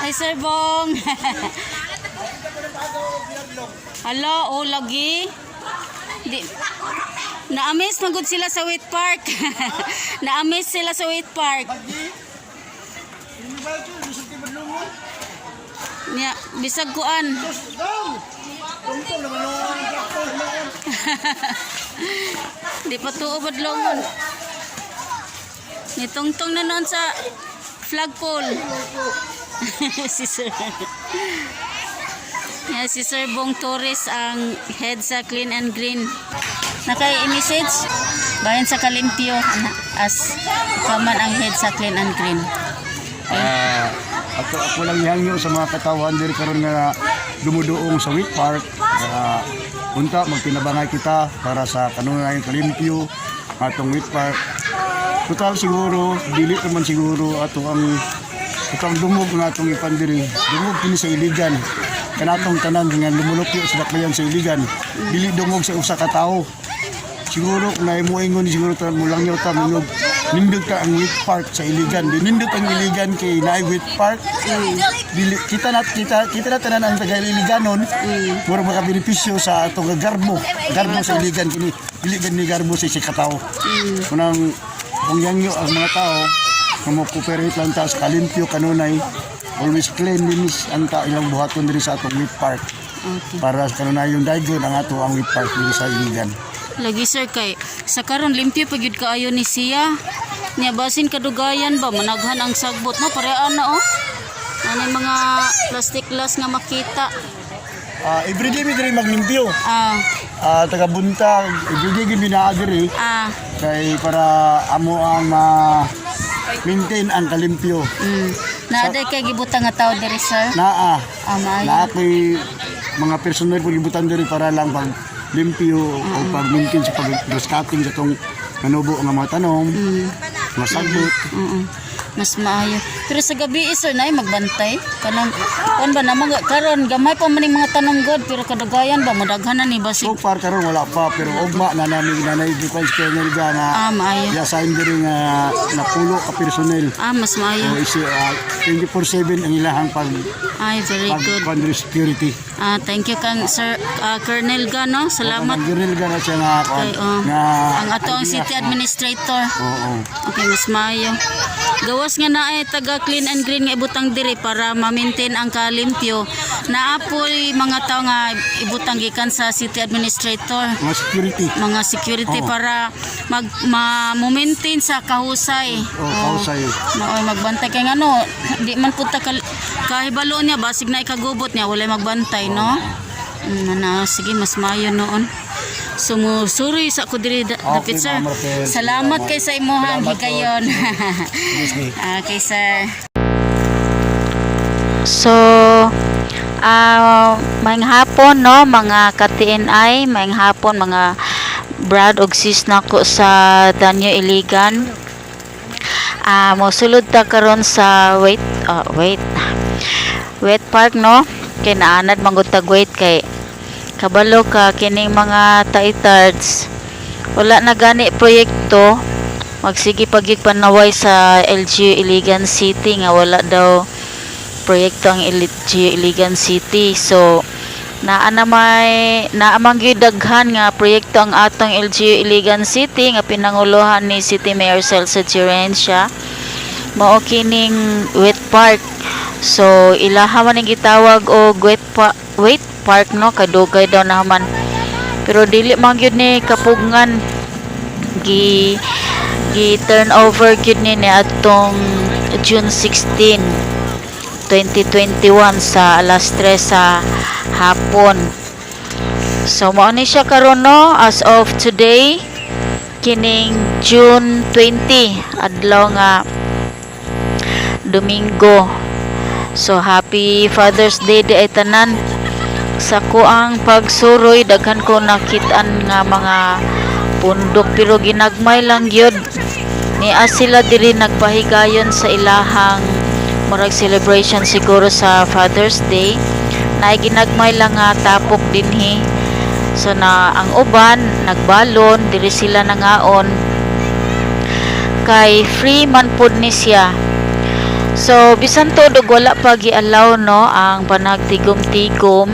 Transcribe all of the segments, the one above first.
Hi, Sir Bong. Hello, oh, lagi. Di, na-amaze magud sila sa Wheat Park. Na-amaze sila sa Wheat Park. Nya, bisag kuan. Di pa tuo badlongon. Ni tungtong na noon sa flagpole. Si Sir. Yeah, si Sir Bong Torres ang head sa Clean and Green. Naka-message bayan sa Kalimpyo as kaman ang head sa Clean and Green. Ako lang ihangyo sa mga katawan diri karon nga dumuduong sa Wheat Park. Unta magpinabangay kita para sa kanunay Kalimpyo atong Wheat Park. Total siguro dili man siguro ato ang itong dumog nga atong ipandiri. Dumog kini sa iligan. Kanatong tanan nga lumulupyo sa dakbayan sa iligan. Dili dumog sa usa ka tawo. Siguro kung naimuingon siguro ta mulang nyo ta minog nindot ka ang Wheat Park sa iligan. Nindot ang iligan kay naay Wheat Park. Dili kita na tanan ang taga iliganon. Mura makabenepisyo sa atong garbo sa iligan kini. Dili gani garbo sa sikataw. Kunang kung yangyo ang mga tao kung mo-cooperate lang ta sa Kalimpyo kanunay always cleanliness ang ilang buhaton diri sa atong Wheat Park. Okay. Para sa kanunay yung daygon ang ato ang Wheat Park diri sa iligan. Lagi sir kay sa karon limpyo pagyud kaayo ni siya. Nya basin kadugayan ba managhan ang sagbot no parean na oh. Ano mga plastic glass nga makita. Everyday mi diri maglimpyo. Taga buntag everyday gyud binaa diri. Kay para amo ang maintain ang Kalimpyo. Naaday kay gibutang nga tao diri sir? Naa. Amay. Naa kay mga personal po gibutan diri para lang pag limpyo o pag-maintain sa pag-rescatting sa itong nanubo ng mga tanom, masagot. Mas maayo. Pero sa gabi sir na magbantay. Kanang kan ba namang karon gamay pa maning mga tanom god pero kadagayan ba madaghanan ni basig. So far karon wala pa pero ugma na namin nanay defense kernel na maayo. Assign diri nga napulo ka personnel. Mas maayo. So 24/7 ang ilahang pag very good. Boundary security. Thank you kang Sir Colonel Gano. Salamat. Colonel Gano siya nga ang ato ang city administrator. Okay, mas maayo. Gawas nga na ay taga Clean and Green nga ibutang diri para ma-maintain ang Kalimpyo. Naapoy mga tao nga ibutang gikan sa city administrator. Mga security para ma-maintain sa kahusay. Kahusay. Magbantay kay ngano di man punta kahibalo niya basig na ikagubot niya walay magbantay no. Sige mas maayo noon. Sumusuri sa ko diri dapit sir. Salamat kay sa imuhang higayon. Okay sir. So maayong hapon no mga ka-TNI, maayong hapon mga brad ug sis nako sa Danyo Iligan. Mosulod ta karon sa Wheat Park no. Kay naanad manggod tag wait kay kabalo ka kining mga taitards wala na gani proyekto magsige pagyig panaway sa LGU Iligan City nga wala daw proyekto ang LGU Iligan City. So naamang gyud daghan nga proyekto ang atong LGU Iligan City nga pinanguluhan ni City Mayor Celso Gerencia mao kining Wheat Park. So ilaha man ning gitawag og Wheat Park no kadugay daw naman pero dili man gyud ni kapugngan gi turn over gyud ni atong June 16 2021 sa alas 3 sa hapon. So mao ni siya karon no as of today kining June 20 adlaw nga Domingo. So happy Father's Day di ay tanan. Sa kuang pagsuroy daghan ko nakitaan nga mga pundok pero ginagmay lang gyud niya sila diri nagpahigayon sa ilahang murag celebration siguro sa Father's Day na ginagmay lang nga tapok dinhi. So na ang uban nagbalon diri sila nangaon kay free man pud ni siya. So bisan todo wala pa gialaw no ang panagtigom-tigom,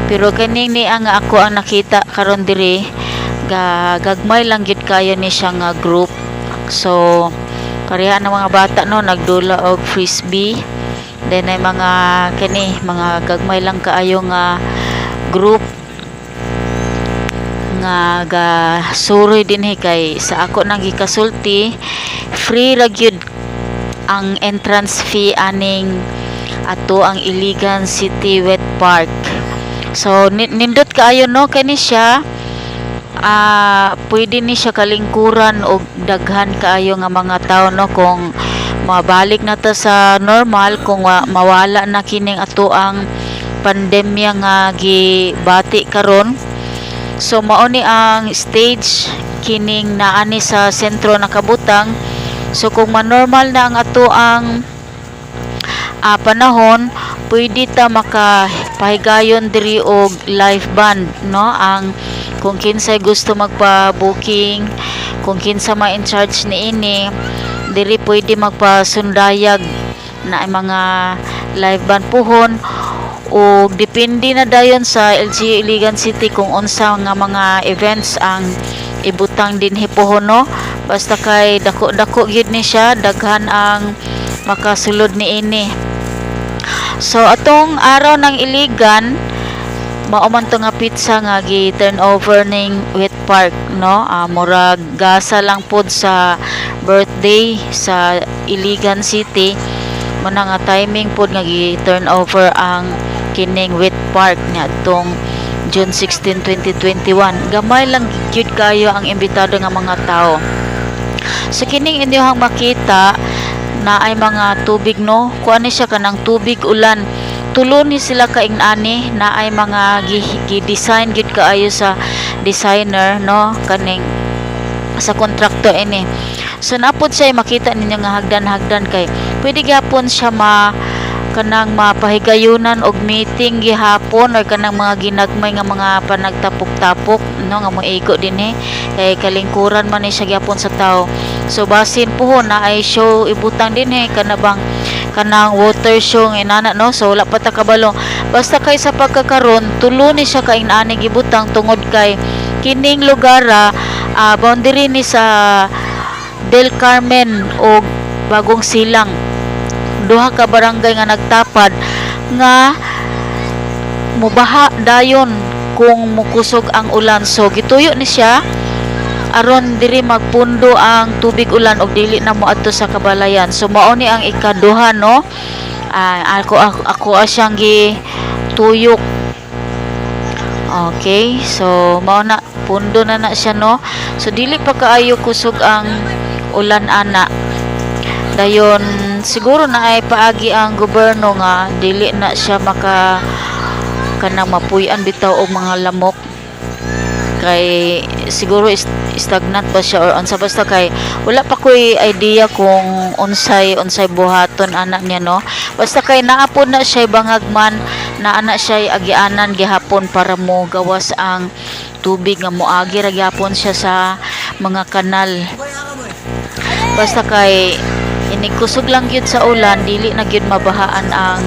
pero kaning ni ang ako ang nakita karon diri gagmay lang gid kayo ni siya nga group. So pareha ng mga bata no nagdula og frisbee, then ay mga kani mga gagmay lang kaayo nga group nga ga suroy dinhi kay sa ako nang gikasulti free ra gyud ang entrance fee aning ato ang Iligan City Wet Park. So nindot kaayo no kani siya pwede ni siya kalingkuran og daghan kaayo nga mga tao no kung mabalik na ta sa normal, kung mawala na kining ato ang pandemya nga gibati karon. So mao ni ang stage kining naani sa sentro nakabutang. So kung manormal na ang ato ang panahon, pwede ta makapahigayon diri og live band no. Ang kung kinsay gusto magpa-booking, kung kinsa ma-in charge niini, diri pwede magpasundayag na mga live band puhon, o depende na dayon sa LGU Iligan City kung unsa nga mga events ang ibutang dinhi puhon no. Basta kay dako-dako gyud ni siya, daghan ang makasulod niini. So atong araw ng Iligan, mao man to nga pizza nga gi-turn over ning Wet Park no. Murag gasa lang pod sa birthday sa Iligan City, muna nga timing pod nga gi-turn over ang kining Wet Park niya tong June 16, 2021. Gamay lang gyud kayo ang imbitado nga mga tao. So kining inyong makita na ay mga tubig no, kuan ni siya kanang tubig ulan. Tulo ni sila kaing-ani na ay mga gi-design gid kaayo sa designer no, kaning sa kontrakto ini. So napod siya makita ninyo nga hagdan-hagdan kay pwede gyapon siya kanang mapahigayunan og meeting gihapon, or kanang mga ginagmay nga mga panagtapok-tapok no nga moigo dinhi kay kalingkuran man ni siya gyapon sa tao. So basin puhon na ay show ibutang dinhi kanabang kanang water show ng inana no. So wala pa ta kabalo, basta kay sa pagkakaron tulo ni siya kain-ani gibutang tungod kay kining lugar boundary ni sa Del Carmen o Bagong Silang, duha ka barangay nga nagtapad nga mubaha dayon kung mukusog ang ulan. So gituyo ni siya aron diri magpundo ang tubig ulan og dili na moadto sa kabalayan. So mao ni ang ikaduha no. Ako siyang gituyok. Okay, so mao na pundo na siya no. So dili pa kaayo kusog ang ulan ana. Dayon siguro na ay paagi ang gobyerno nga dili na siya kanang mapuy-an bitaw og mga lamok, kay siguro stagnant ba siya or unsa, basta kay wala pa koy idea kung unsay buhaton anak niya no. Basta kay naapod na siya bangagman na ana siya agianan gihapon para mo gawas ang tubig nga moagi ra gyapon siya sa mga kanal. Basta kay inikusog lang gyud sa ulan, dili na gyud mabahaan ang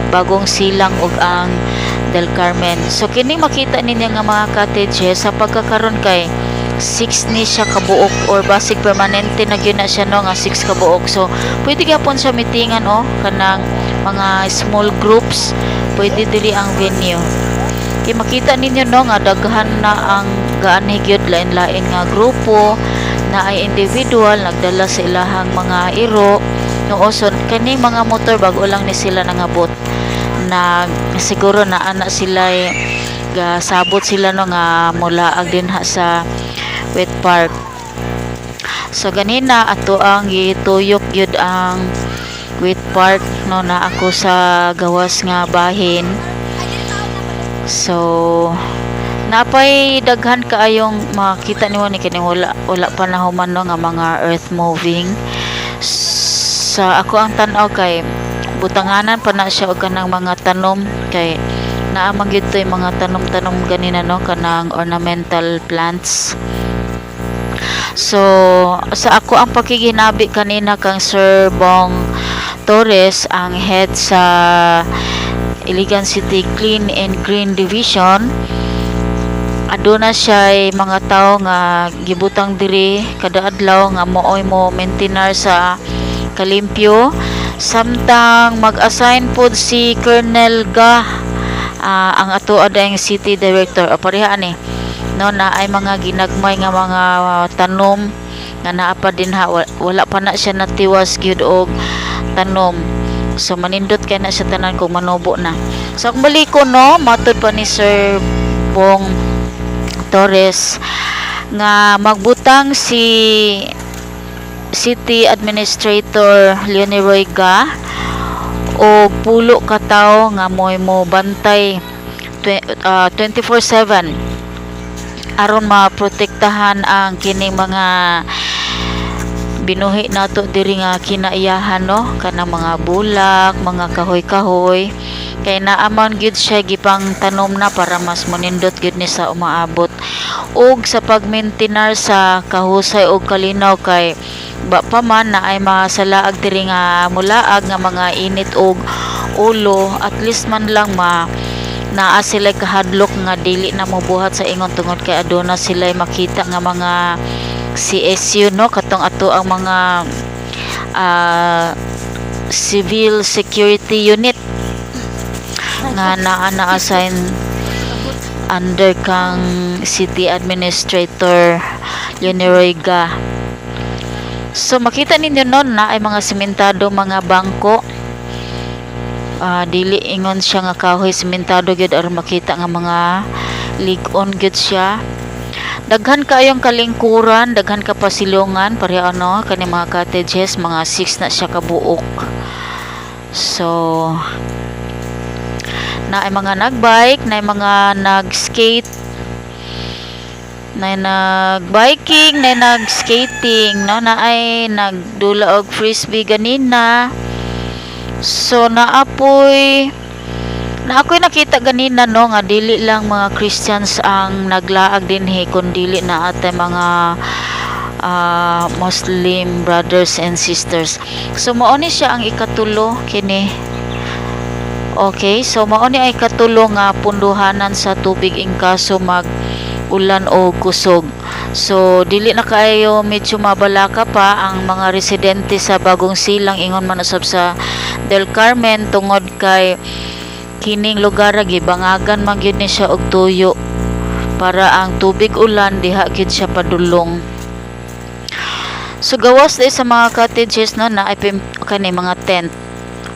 Bagong Silang ug ang Del Carmen. So kini makita ninyo nga mga cottages sa pagkakaron kay 6 ni siya kabuok, or basic permanente na gyud na siya no nga 6 kabuok. So pwede gyapon siya meetingan kanang mga small groups, pwede dili ang venue. Kay makita ninyo no nga daghan na ang gaani gyud lain-lain nga grupo na ay individual nagdala sa ilahang mga iro no. So kani mga motor bago lang ni sila nangabot na siguro na ana sila gasabot sila no nga mulaag din sa Wet Park. So ganina ato ang gituyok gyud ang Wet Park no, na ako sa gawas nga bahin. So napay daghan kaayong makita niyo ni kini wala pa na human no nga mga earth moving. Sa ako ang tan-aw kay butanganan pa na siya og kanang mga tanom, kay naamang gyud toy mga tanom-tanom ganina no, kanang ornamental plants. So sa ako ang pagkiginabi kanina kang Sir Bong Torres, ang head sa Iligan City Clean and Green Division. Aduna siya mga tao nga gibutang diri kada adlaw nga mooy mo maintainer sa kalimpyo, samtang mag-assign pod si Colonel Ga, ang ato adayng city director o pareha ni no, na ay mga ginagmay nga mga tanom nga naa pa din ha, wala pa na siya natiwas gyud og tanom. So manindot kay na siya tanan kung manubo na. So kung balik ko no, matud pa ni Sir Bong Torres nga magbutang si City Administrator Leonie Ga o pulo ka tawo nga moy mo bantay 24/7 aron maprotektahan ang kining mga binuhi nato diri nga kinaiyahan no, kanang mga bulak, mga kahoy-kahoy, kay naaman gyud siya gipang tanom na para mas manindot gyud ni sa umaabot, ug sa pagmaintenar sa kahusay ug kalinaw kay ba pa man na ay masalaag diri nga mulaag nga mga init og ulo, at least man lang naa sila kahadlok nga dili na mobuhat sa ingon tungod kay aduna sila makita nga mga CSU no, katong ato ang mga civil security unit nga na-assign under kang City Administrator Leonie Ga. So makita ninyo nun na ay mga simentado mga bangko, dili ingon siya nga kahoy, simentado gyud aron makita nga mga lig-on gyud siya. Daghan kayong kalingkuran, daghan ka pasilungan pareha ano kani mga cottages, mga 6 na siya kabuok. So na ay mga nagbike, na ay mga nagskate, na ay nagbiking, na ay nagskating, no, na ay nagdula og frisbee ganina. So naapoy nakita ganina no nga dili lang mga Christians ang naglaag dinhi, kundi na atay mga Muslim brothers and sisters. So mao ni siya ang ikatulo kini. Okay, so mao ni ay katulo nga punduhanan sa tubig in kaso mag ulan o kusog. So dili na kayo medyo mabalaka pa ang mga residente sa Bagong Silang, ingon man usab sa Del Carmen, tungod kay kining lugar gibangagan man gyud ni siya og tuyo para ang tubig ulan diha gyud siya padulong. So gawas sa mga cottages no na ay kani mga tent.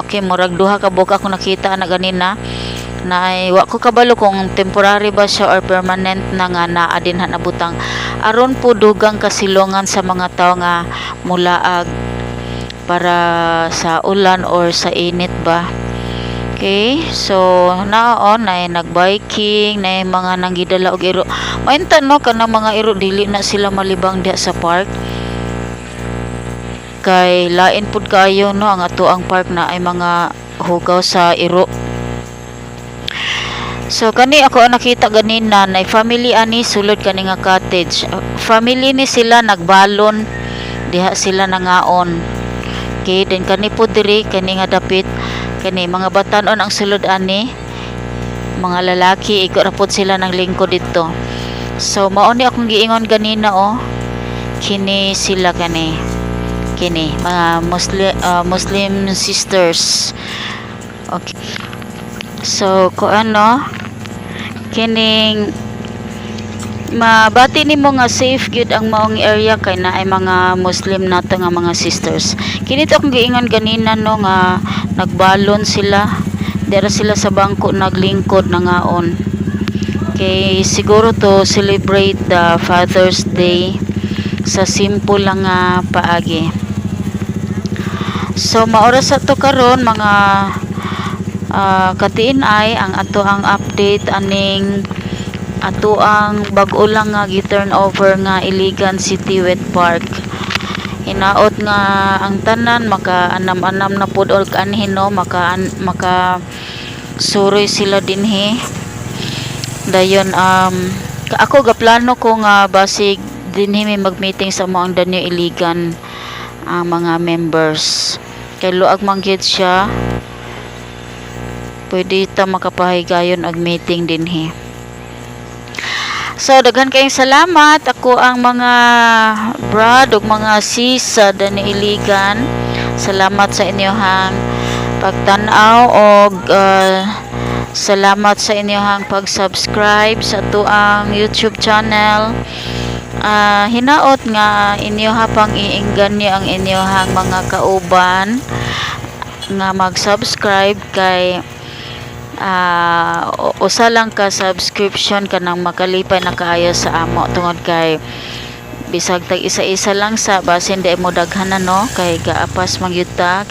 Okay, murag duha ka buka ako nakita na ganina na ay wa ko kabalo kung temporary ba siya or permanent na nga naa dinha nabutang aron po dugang kasilongan sa mga tao nga mulaag para sa ulan or sa init ba. Okay, so naon na nagbiking, na mga nanggidala og iro. Mainta no kanang mga iro dili na sila malibang diha sa park. Kay lain pud kayo no ang ato ang park na ay mga hugaw sa iro. So kani ako nakita ganina na family ani sulod kani nga cottage. Family ni sila nagbalon diha sila nangaon. Okay, then kani po diri kani nga dapit kani mga batanon ang sulod ani, mga lalaki iko ra pod sila ng lingkod dito. So mao ni akong giingon ganina kini sila kini mga Muslim sisters. Okay, so kining mabati nimo nga safe gyud ang maong area kay na ay mga Muslim nato nga mga sisters. Kini to akong giingon ganina no nga nagbalon sila, dira sila sa bangko naglingkod nangaon. Okay, siguro to celebrate the Father's Day sa simple lang nga paagi. So maoras ato karon mga katiin ay ang ato ang update aning ato ang bag-o lang nga gi-turn over nga Iligan City Wet Park. Hinaot nga ang tanan maka-anam-anam na pod or kanhin no, maka suroy sila dinhi. Dayon ako gaplano ko nga basig dinhi may mag-meeting sa mo ang Danyo Iligan ang mga members. kay luag man gyud siya. Pwede ta makapahigayon og meeting dinhi. So daghan kayong salamat. Ako ang mga brad ug mga sis sa Dani Iligan. Salamat sa inyohang pagtan-aw og salamat sa inyohang pag-subscribe sa tuang YouTube channel. Hinaot nga inyo pang iingganyo ang inyohang mga kauban nga mag-subscribe kay usa lang ka subscription kanang makalipay na kaayo sa amo tungod kay bisag tag isa-isa lang sa basin di mo daghanan no kay gaapas magyuta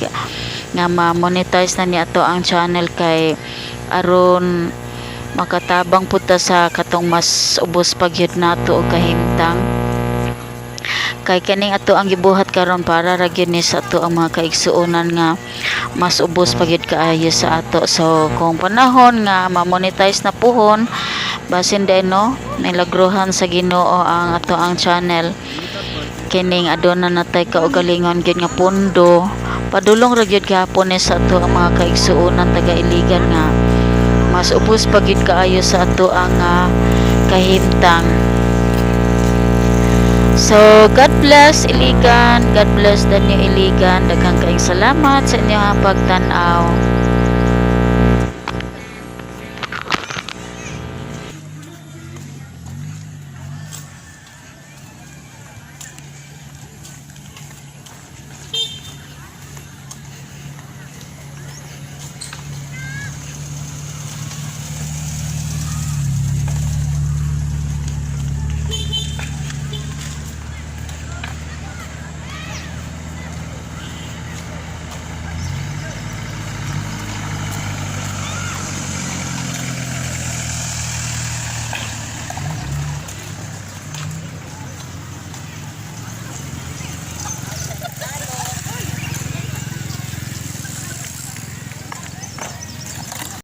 nga ma-monetize na ni ato ang channel kay aron makatabang puta sa katong mas ubos pagyud nato og kahimtang kay kaning ato ang gibuhat karon para ra gyud ni sa ato ang mga kaigsuonan nga mas ubos pagyud kaayo sa ato. So kung panahon nga ma-monetize na puhon basin din no nilagrohan sa Ginoo ang ato ang channel kining aduna natay kaugalingon gyud nga pondo padulong ra gyud gihapon ni sa ato ang mga kaigsuonan taga Iligan nga mas ubos pagyud kaayo sa ato ang kahimtang. So, God bless Iligan, God bless Dani Iligan. Daghang kaayong salamat sa inyong pagtan-aw.